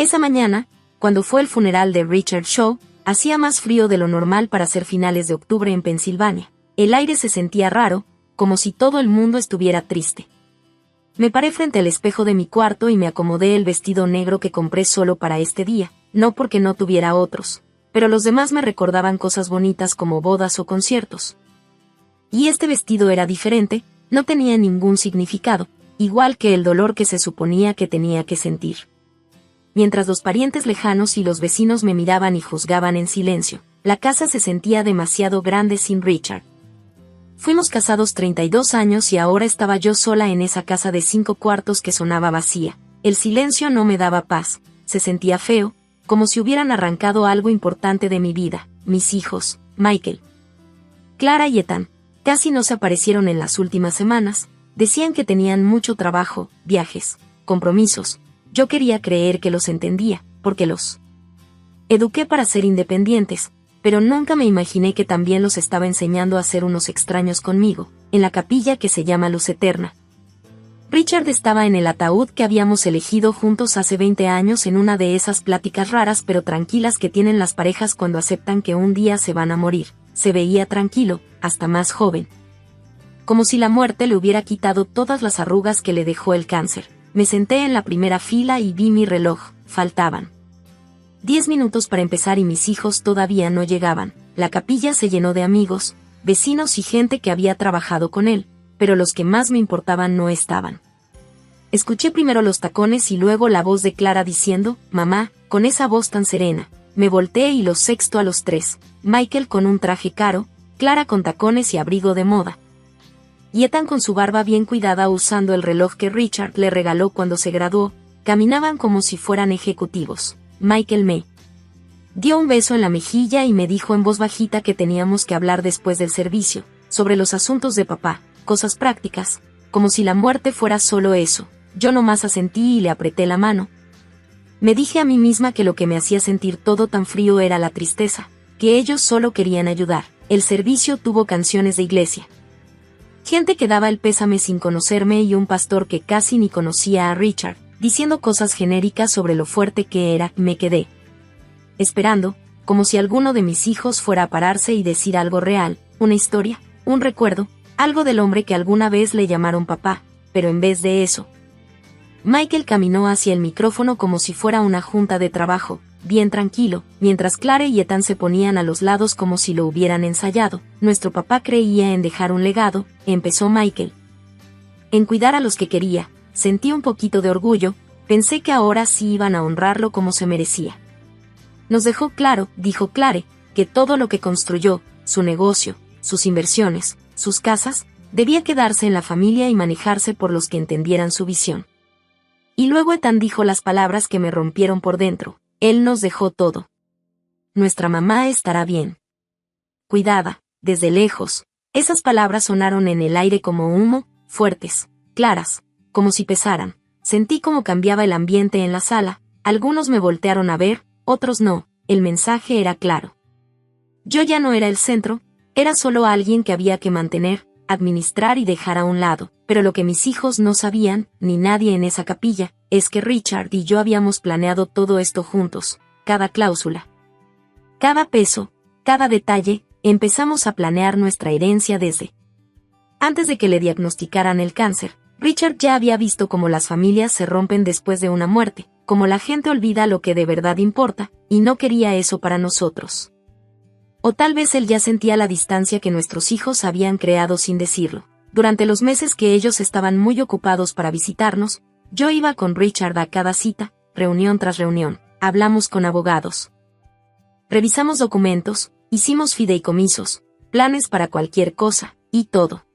Esa mañana, cuando fue el funeral de Richard Shaw, hacía más frío de lo normal para ser finales de octubre en Pensilvania. El aire se sentía raro, como si todo el mundo estuviera triste. Me paré frente al espejo de mi cuarto y me acomodé el vestido negro que compré solo para este día, no porque no tuviera otros, pero los demás me recordaban cosas bonitas como bodas o conciertos. Y este vestido era diferente, no tenía ningún significado, igual que el dolor que se suponía que tenía que sentir. Mientras los parientes lejanos y los vecinos me miraban y juzgaban en silencio, la casa se sentía demasiado grande sin Richard. Fuimos casados 32 años y ahora estaba yo sola en esa casa de 5 cuartos que sonaba vacía. El silencio no me daba paz, se sentía feo, como si hubieran arrancado algo importante de mi vida, mis hijos, Michael, Clara y Ethan. Casi no se aparecieron en las últimas semanas, decían que tenían mucho trabajo, viajes, compromisos. Yo quería creer que los entendía, porque los eduqué para ser independientes, pero nunca me imaginé que también los estaba enseñando a ser unos extraños conmigo, en la capilla que se llama Luz Eterna. Richard estaba en el ataúd que habíamos elegido juntos hace 20 años en una de esas pláticas raras pero tranquilas que tienen las parejas cuando aceptan que un día se van a morir. Se veía tranquilo, hasta más joven. Como si la muerte le hubiera quitado todas las arrugas que le dejó el cáncer. Me senté en la primera fila y vi mi reloj, faltaban 10 minutos para empezar y mis hijos todavía no llegaban. La capilla se llenó de amigos, vecinos y gente que había trabajado con él, pero los que más me importaban no estaban. Escuché primero los tacones y luego la voz de Clara diciendo, «Mamá», con esa voz tan serena. Me volteé y los sexto a los 3, Michael con un traje caro, Clara con tacones y abrigo de moda. Y Ethan con su barba bien cuidada usando el reloj que Richard le regaló cuando se graduó, caminaban como si fueran ejecutivos. Michael me dio un beso en la mejilla y me dijo en voz bajita que teníamos que hablar después del servicio, sobre los asuntos de papá, cosas prácticas, como si la muerte fuera solo eso. Yo nomás asentí y le apreté la mano. Me dije a mí misma que lo que me hacía sentir todo tan frío era la tristeza, que ellos solo querían ayudar. El servicio tuvo canciones de iglesia, gente que daba el pésame sin conocerme y un pastor que casi ni conocía a Richard, diciendo cosas genéricas sobre lo fuerte que era. Me quedé esperando, como si alguno de mis hijos fuera a pararse y decir algo real, una historia, un recuerdo, algo del hombre que alguna vez le llamaron papá, pero en vez de eso, Michael caminó hacia el micrófono como si fuera una junta de trabajo, bien tranquilo, mientras Clara y Ethan se ponían a los lados como si lo hubieran ensayado. Nuestro papá creía en dejar un legado, empezó Michael. En cuidar a los que quería, sentí un poquito de orgullo, pensé que ahora sí iban a honrarlo como se merecía. Nos dejó claro, dijo Clara, que todo lo que construyó, su negocio, sus inversiones, sus casas, debía quedarse en la familia y manejarse por los que entendieran su visión. Y luego Ethan dijo las palabras que me rompieron por dentro. Él nos dejó todo. Nuestra mamá estará bien. Cuidada, desde lejos. Esas palabras sonaron en el aire como humo, fuertes, claras, como si pesaran. Sentí cómo cambiaba el ambiente en la sala. Algunos me voltearon a ver, otros no. El mensaje era claro. Yo ya no era el centro, era solo alguien que había que mantener, administrar y dejar a un lado. Pero lo que mis hijos no sabían, ni nadie en esa capilla, es que Richard y yo habíamos planeado todo esto juntos, cada cláusula, cada peso, cada detalle. Empezamos a planear nuestra herencia desde antes de que le diagnosticaran el cáncer. Richard ya había visto cómo las familias se rompen después de una muerte, cómo la gente olvida lo que de verdad importa, y no quería eso para nosotros. O tal vez él ya sentía la distancia que nuestros hijos habían creado sin decirlo. Durante los meses que ellos estaban muy ocupados para visitarnos, yo iba con Richard a cada cita, reunión tras reunión, hablamos con abogados. Revisamos documentos, hicimos fideicomisos, planes para cualquier cosa, y todo.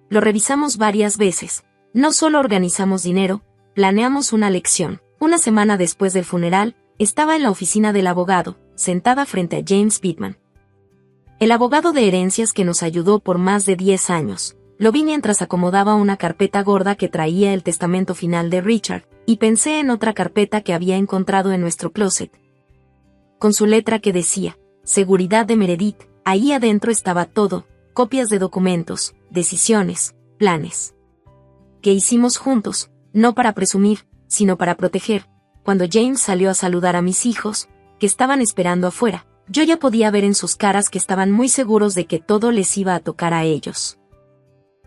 Lo revisamos varias veces. No solo organizamos dinero, planeamos una lección. Una semana después del funeral, estaba en la oficina del abogado, sentada frente a James Pittman, el abogado de herencias que nos ayudó por más de 10 años. Lo vi mientras acomodaba una carpeta gorda que traía el testamento final de Richard, y pensé en otra carpeta que había encontrado en nuestro closet, con su letra que decía, Seguridad de Meredith. Ahí adentro estaba todo, copias de documentos, decisiones, planes que hicimos juntos, no para presumir, sino para proteger, cuando James salió a saludar a mis hijos, que estaban esperando afuera, yo ya podía ver en sus caras que estaban muy seguros de que todo les iba a tocar a ellos.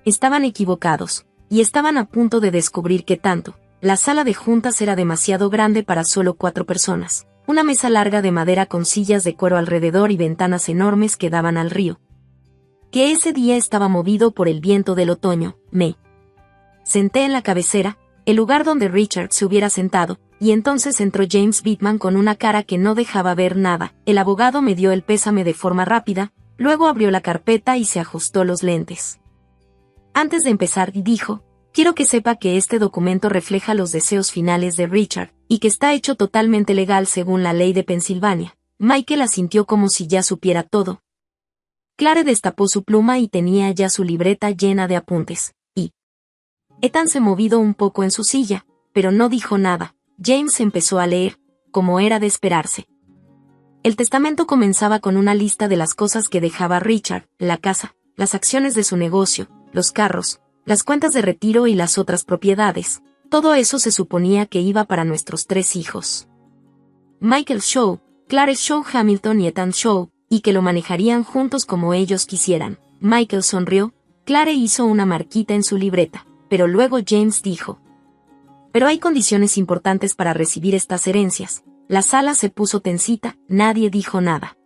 Estaban equivocados, y estaban a punto de descubrir que tanto, la sala de juntas era demasiado grande para solo 4 personas, una mesa larga de madera con sillas de cuero alrededor y ventanas enormes que daban al río. Que ese día estaba movido por el viento del otoño. Me senté en la cabecera, el lugar donde Richard se hubiera sentado, y entonces entró James Bateman con una cara que no dejaba ver nada. El abogado me dio el pésame de forma rápida, luego abrió la carpeta y se ajustó los lentes. Antes de empezar, dijo, quiero que sepa que este documento refleja los deseos finales de Richard, y que está hecho totalmente legal según la ley de Pensilvania. Michael asintió como si ya supiera todo. Clare destapó su pluma y tenía ya su libreta llena de apuntes, y Ethan se movió un poco en su silla, pero no dijo nada. James empezó a leer, como era de esperarse. El testamento comenzaba con una lista de las cosas que dejaba Richard, la casa, las acciones de su negocio, los carros, las cuentas de retiro y las otras propiedades. Todo eso se suponía que iba para nuestros 3 hijos. Michael Shaw, Clare Shaw Hamilton y Ethan Shaw, y que lo manejarían juntos como ellos quisieran. Michael sonrió, Clare hizo una marquita en su libreta, pero luego James dijo, pero hay condiciones importantes para recibir estas herencias. La sala se puso tensita, nadie dijo nada.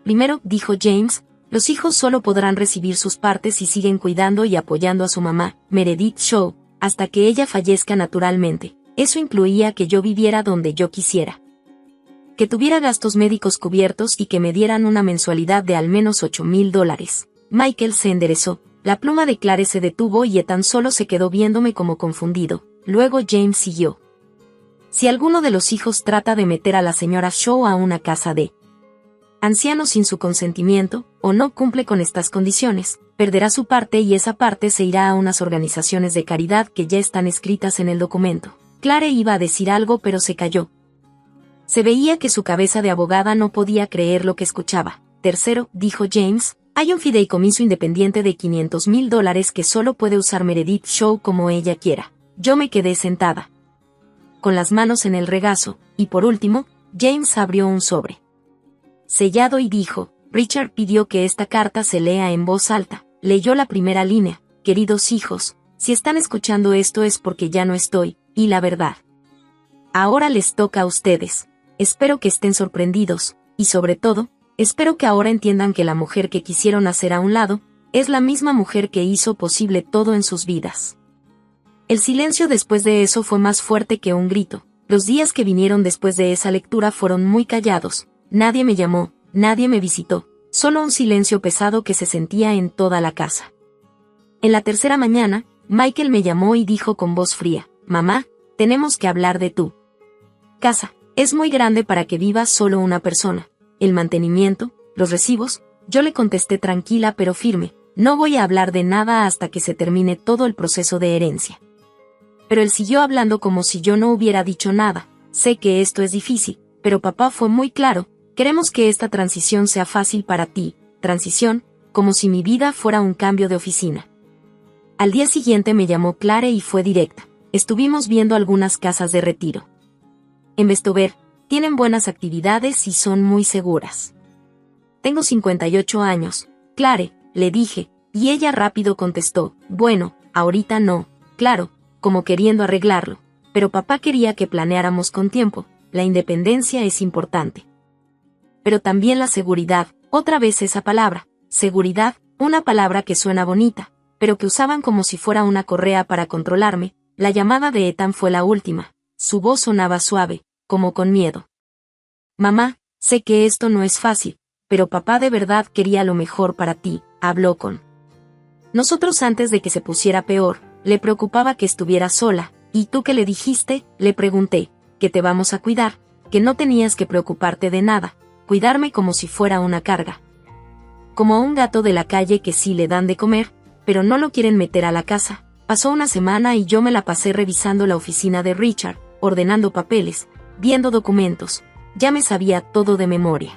Primero, dijo James, los hijos solo podrán recibir sus partes si siguen cuidando y apoyando a su mamá, Meredith Shaw, hasta que ella fallezca naturalmente. Eso incluía que yo viviera donde yo quisiera, que tuviera gastos médicos cubiertos y que me dieran una mensualidad de al menos $8,000. Michael se enderezó, la pluma de Clare se detuvo y Ethan solo se quedó viéndome como confundido. Luego James siguió. Si alguno de los hijos trata de meter a la señora Shaw a una casa de ancianos sin su consentimiento, o no cumple con estas condiciones, perderá su parte y esa parte se irá a unas organizaciones de caridad que ya están escritas en el documento. Clare iba a decir algo pero se calló. Se veía que su cabeza de abogada no podía creer lo que escuchaba. Tercero, dijo James, hay un fideicomiso independiente de $500,000 que solo puede usar Meredith Shaw como ella quiera. Yo me quedé sentada, con las manos en el regazo, y por último, James abrió un sobre sellado y dijo, Richard pidió que esta carta se lea en voz alta. Leyó la primera línea, queridos hijos, si están escuchando esto es porque ya no estoy, y la verdad. Ahora les toca a ustedes. Espero que estén sorprendidos, y sobre todo, espero que ahora entiendan que la mujer que quisieron hacer a un lado, es la misma mujer que hizo posible todo en sus vidas. El silencio después de eso fue más fuerte que un grito. Los días que vinieron después de esa lectura fueron muy callados. Nadie me llamó, nadie me visitó, solo un silencio pesado que se sentía en toda la casa. En la tercera mañana, Michael me llamó y dijo con voz fría, mamá, tenemos que hablar de tu casa. Es muy grande para que viva solo una persona. El mantenimiento, los recibos. Yo le contesté tranquila pero firme, no voy a hablar de nada hasta que se termine todo el proceso de herencia. Pero él siguió hablando como si yo no hubiera dicho nada. Sé que esto es difícil, pero papá fue muy claro, queremos que esta transición sea fácil para ti, transición, como si mi vida fuera un cambio de oficina. Al día siguiente me llamó Clare y fue directa. Estuvimos viendo algunas casas de retiro. En Vestover, tienen buenas actividades y son muy seguras. Tengo 58 años, Clare, le dije, y ella rápido contestó, bueno, ahorita no, claro, como queriendo arreglarlo, pero papá quería que planeáramos con tiempo, la independencia es importante. Pero también la seguridad, otra vez esa palabra, seguridad, una palabra que suena bonita, pero que usaban como si fuera una correa para controlarme. La llamada de Ethan fue la última, su voz sonaba suave, como con miedo. Mamá, sé que esto no es fácil, pero papá de verdad quería lo mejor para ti, habló con nosotros antes de que se pusiera peor. Le preocupaba que estuviera sola. ¿Y tú qué le dijiste? Le pregunté. Que te vamos a cuidar, que no tenías que preocuparte de nada, cuidarme como si fuera una carga. Como a un gato de la calle que sí le dan de comer, pero no lo quieren meter a la casa. Pasó una semana y yo me la pasé revisando la oficina de Richard, ordenando papeles, viendo documentos, ya me sabía todo de memoria.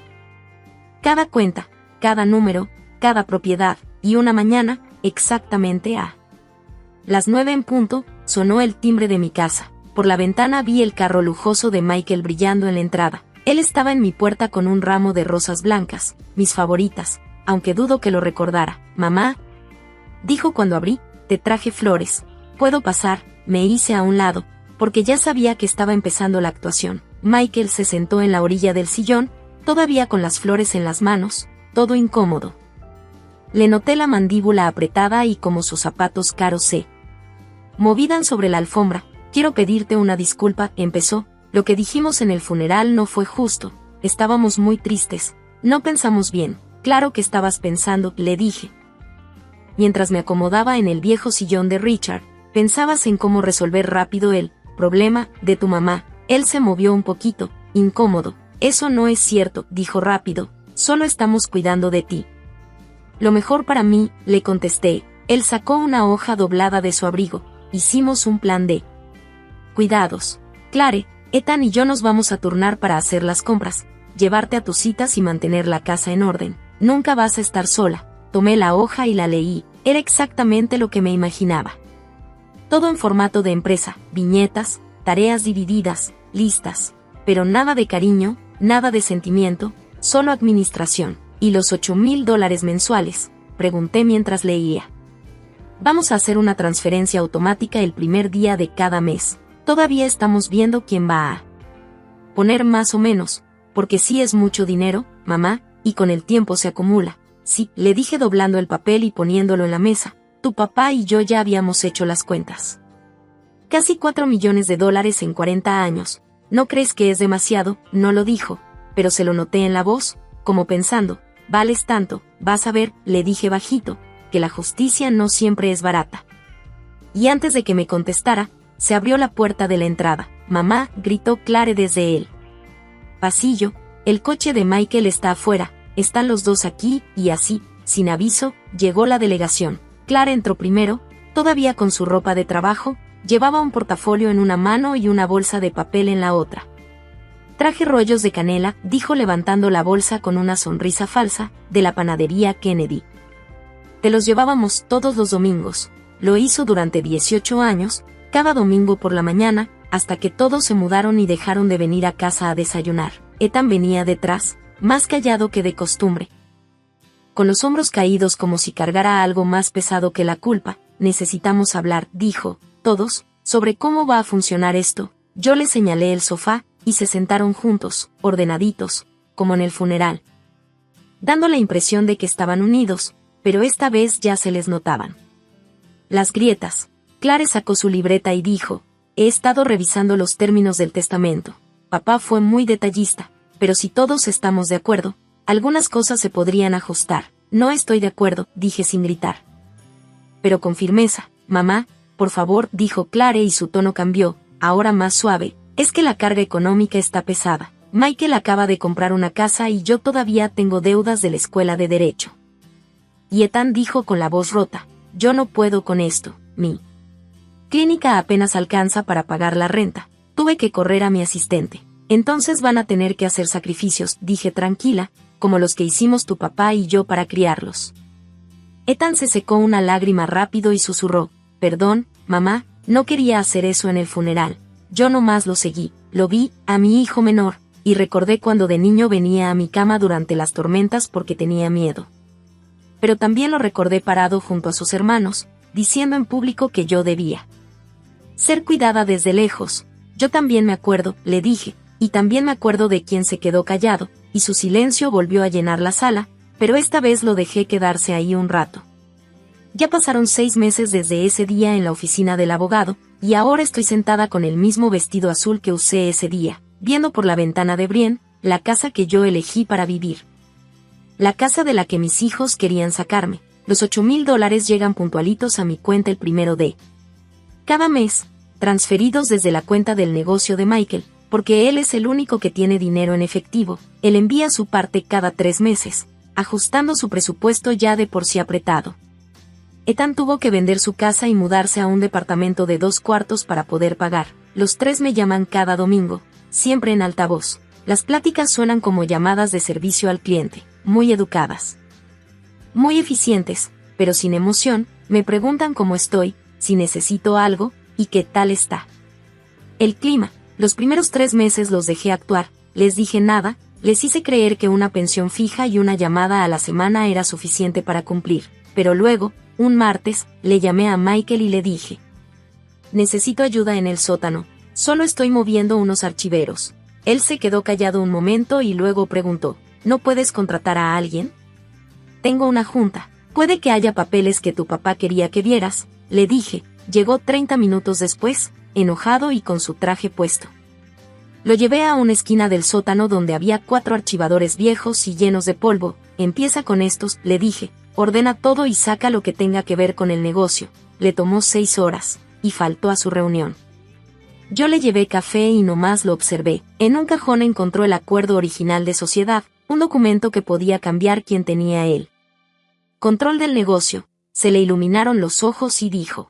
Cada cuenta, cada número, cada propiedad, y una mañana, exactamente a las 9 en punto, sonó el timbre de mi casa. Por la ventana vi el carro lujoso de Michael brillando en la entrada. Él estaba en mi puerta con un ramo de rosas blancas, mis favoritas, aunque dudo que lo recordara. «Mamá», dijo cuando abrí, «te traje flores. ¿Puedo pasar?». Me hice a un lado, porque ya sabía que estaba empezando la actuación. Michael se sentó en la orilla del sillón, todavía con las flores en las manos, todo incómodo. Le noté la mandíbula apretada y como sus zapatos caros se movían sobre la alfombra. «Quiero pedirte una disculpa», empezó. «Lo que dijimos en el funeral no fue justo. Estábamos muy tristes. No pensamos bien». «Claro que estabas pensando», le dije. Mientras me acomodaba en el viejo sillón de Richard, «pensabas en cómo resolver rápido el problema de tu mamá». Él se movió un poquito, incómodo. «Eso no es cierto», dijo rápido. «Solo estamos cuidando de ti». «Lo mejor para mí», le contesté. Él sacó una hoja doblada de su abrigo. «Hicimos un plan de cuidados. Clare, Ethan y yo nos vamos a turnar para hacer las compras, llevarte a tus citas y mantener la casa en orden. Nunca vas a estar sola». Tomé la hoja y la leí. Era exactamente lo que me imaginaba. Todo en formato de empresa, viñetas, tareas divididas, listas. Pero nada de cariño, nada de sentimiento, solo administración. ¿Y los $8,000 mensuales?, pregunté mientras leía. «Vamos a hacer una transferencia automática el primer día de cada mes. Todavía estamos viendo quién va a poner más o menos, porque sí es mucho dinero, mamá, y con el tiempo se acumula». «Sí», le dije doblando el papel y poniéndolo en la mesa. «Tu papá y yo ya habíamos hecho las cuentas. Casi $4 millones en 40 años. ¿No crees que es demasiado?». No lo dijo, pero se lo noté en la voz, como pensando, «vales tanto, vas a ver», le dije bajito, «que la justicia no siempre es barata». Y antes de que me contestara, se abrió la puerta de la entrada. «Mamá», gritó Clare desde el pasillo, «el coche de Michael está afuera, están los dos aquí», y así, sin aviso, llegó la delegación. Clare entró primero, todavía con su ropa de trabajo, llevaba un portafolio en una mano y una bolsa de papel en la otra. «Traje rollos de canela», dijo levantando la bolsa con una sonrisa falsa, «de la panadería Kennedy. Te los llevábamos todos los domingos». Lo hizo durante 18 años, cada domingo por la mañana, hasta que todos se mudaron y dejaron de venir a casa a desayunar. Ethan venía detrás, más callado que de costumbre, con los hombros caídos como si cargara algo más pesado que la culpa. «Necesitamos hablar», dijo, «todos, sobre cómo va a funcionar esto». Yo le señalé el sofá, y se sentaron juntos, ordenaditos, como en el funeral, dando la impresión de que estaban unidos, pero esta vez ya se les notaban las grietas. Clare sacó su libreta y dijo, «He estado revisando los términos del testamento. Papá fue muy detallista, pero si todos estamos de acuerdo, algunas cosas se podrían ajustar». «No estoy de acuerdo», dije sin gritar. «Pero con firmeza, mamá, por favor», dijo Clare y su tono cambió, ahora más suave. «Es que la carga económica está pesada. Michael acaba de comprar una casa y yo todavía tengo deudas de la escuela de Derecho». Y Ethan dijo con la voz rota, «Yo no puedo con esto, mi clínica apenas alcanza para pagar la renta. Tuve que correr a mi asistente. Entonces van a tener que hacer sacrificios», dije tranquila, «como los que hicimos tu papá y yo para criarlos». Ethan se secó una lágrima rápido y susurró, «Perdón, mamá, no quería hacer eso en el funeral. Yo nomás lo seguí, lo vi, a mi hijo menor, y recordé cuando de niño venía a mi cama durante las tormentas porque tenía miedo. Pero también lo recordé parado junto a sus hermanos, diciendo en público que yo debía ser cuidada desde lejos. Yo también me acuerdo», le dije, «y también me acuerdo de quien se quedó callado», y su silencio volvió a llenar la sala, pero esta vez lo dejé quedarse ahí un rato. Ya pasaron 6 meses desde ese día en la oficina del abogado, y ahora estoy sentada con el mismo vestido azul que usé ese día, viendo por la ventana de Brienne, la casa que yo elegí para vivir. La casa de la que mis hijos querían sacarme. Los $8,000 llegan puntualitos a mi cuenta el primero de cada mes, transferidos desde la cuenta del negocio de Michael, porque él es el único que tiene dinero en efectivo. Él envía su parte cada 3 meses, ajustando su presupuesto ya de por sí apretado. Ethan tuvo que vender su casa y mudarse a un departamento de 2 cuartos para poder pagar. Los 3 me llaman cada domingo, siempre en altavoz. Las pláticas suenan como llamadas de servicio al cliente, muy educadas, muy eficientes, pero sin emoción. Me preguntan cómo estoy, si necesito algo, y qué tal está El clima. Los primeros 3 meses los dejé actuar, les dije nada, les hice creer que una pensión fija y una llamada a la semana era suficiente para cumplir, pero luego, un martes, le llamé a Michael y le dije: necesito ayuda en el sótano, solo estoy moviendo unos archiveros. Él se quedó callado un momento y luego preguntó: ¿no puedes contratar a alguien? Tengo una junta, puede que haya papeles que tu papá quería que vieras, le dije. Llegó 30 minutos después, enojado y con su traje puesto. Lo llevé a una esquina del sótano donde había 4 archivadores viejos y llenos de polvo. Empieza con estos, le dije, ordena todo y saca lo que tenga que ver con el negocio. Le tomó 6 horas, y faltó a su reunión. Yo le llevé café y nomás lo observé. En un cajón encontró el acuerdo original de sociedad, un documento que podía cambiar quien tenía él. Control del negocio. Se le iluminaron los ojos y dijo: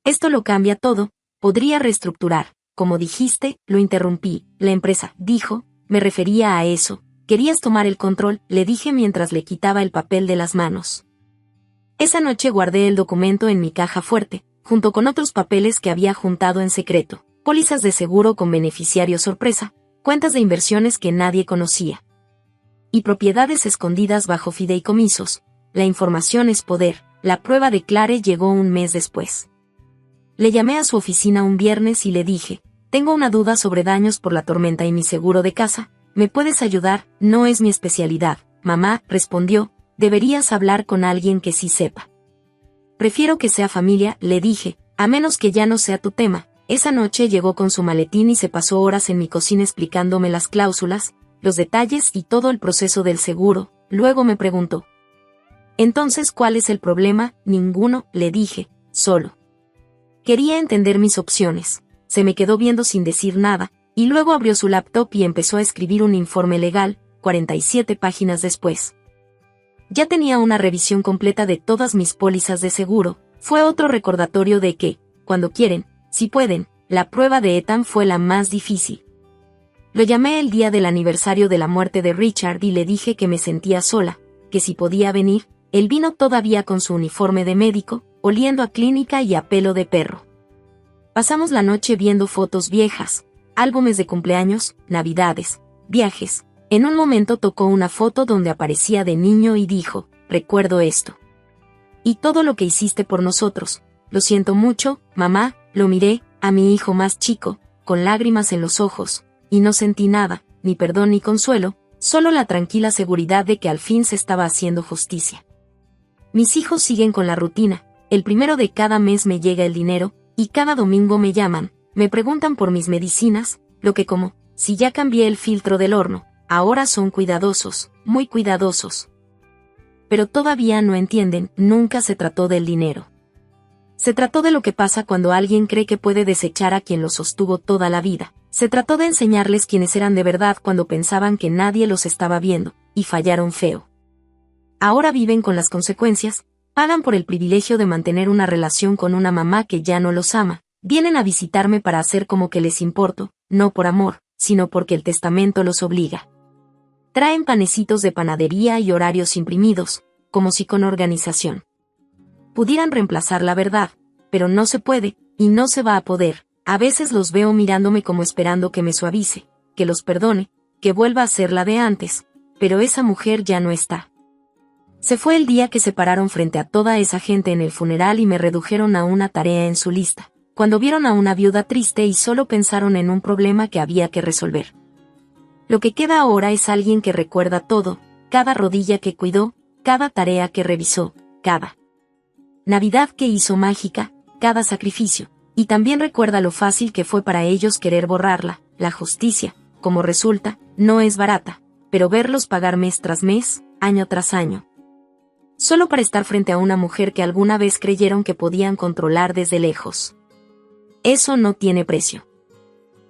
esto lo cambia todo, podría reestructurar. Como dijiste, lo interrumpí. La empresa, dijo, me refería a eso. ¿Querías tomar el control?, le dije mientras le quitaba el papel de las manos. Esa noche guardé el documento en mi caja fuerte, junto con otros papeles que había juntado en secreto, pólizas de seguro con beneficiario sorpresa, cuentas de inversiones que nadie conocía, y propiedades escondidas bajo fideicomisos. La información es poder. La prueba de Clare llegó un mes después. Le llamé a su oficina un viernes y le dije: tengo una duda sobre daños por la tormenta y mi seguro de casa, ¿me puedes ayudar? No es mi especialidad, mamá, respondió, deberías hablar con alguien que sí sepa. Prefiero que sea familia, le dije, a menos que ya no sea tu tema. Esa noche llegó con su maletín y se pasó horas en mi cocina explicándome las cláusulas, los detalles y todo el proceso del seguro. Luego me preguntó: entonces, ¿cuál es el problema? Ninguno, le dije, solo quería entender mis opciones. Se me quedó viendo sin decir nada, y luego abrió su laptop y empezó a escribir un informe legal, 47 páginas después. Ya tenía una revisión completa de todas mis pólizas de seguro. Fue otro recordatorio de que, cuando quieren, si pueden. La prueba de Ethan fue la más difícil. Lo llamé el día del aniversario de la muerte de Richard y le dije que me sentía sola, que si podía venir. Él vino todavía con su uniforme de médico, oliendo a clínica y a pelo de perro. Pasamos la noche viendo fotos viejas, álbumes de cumpleaños, navidades, viajes. En un momento tocó una foto donde aparecía de niño y dijo: recuerdo esto. Y todo lo que hiciste por nosotros. Lo siento mucho, mamá. Lo miré, a mi hijo más chico, con lágrimas en los ojos, y no sentí nada, ni perdón ni consuelo, solo la tranquila seguridad de que al fin se estaba haciendo justicia. Mis hijos siguen con la rutina. El primero de cada mes me llega el dinero, y cada domingo me llaman, me preguntan por mis medicinas, lo que como, si ya cambié el filtro del horno, ahora son cuidadosos, muy cuidadosos. Pero todavía no entienden, nunca se trató del dinero. Se trató de lo que pasa cuando alguien cree que puede desechar a quien los sostuvo toda la vida. Se trató de enseñarles quiénes eran de verdad cuando pensaban que nadie los estaba viendo, y fallaron feo. Ahora viven con las consecuencias, pagan por el privilegio de mantener una relación con una mamá que ya no los ama, vienen a visitarme para hacer como que les importo, no por amor, sino porque el testamento los obliga. Traen panecitos de panadería y horarios imprimidos, como si con organización pudieran reemplazar la verdad, pero no se puede, y no se va a poder. A veces los veo mirándome como esperando que me suavice, que los perdone, que vuelva a ser la de antes, pero esa mujer ya no está. Se fue el día que se pararon frente a toda esa gente en el funeral y me redujeron a una tarea en su lista, cuando vieron a una viuda triste y solo pensaron en un problema que había que resolver. Lo que queda ahora es alguien que recuerda todo, cada rodilla que cuidó, cada tarea que revisó, cada Navidad que hizo mágica, cada sacrificio, y también recuerda lo fácil que fue para ellos querer borrarla. La justicia, como resulta, no es barata, pero verlos pagar mes tras mes, año tras año, solo para estar frente a una mujer que alguna vez creyeron que podían controlar desde lejos. Eso no tiene precio.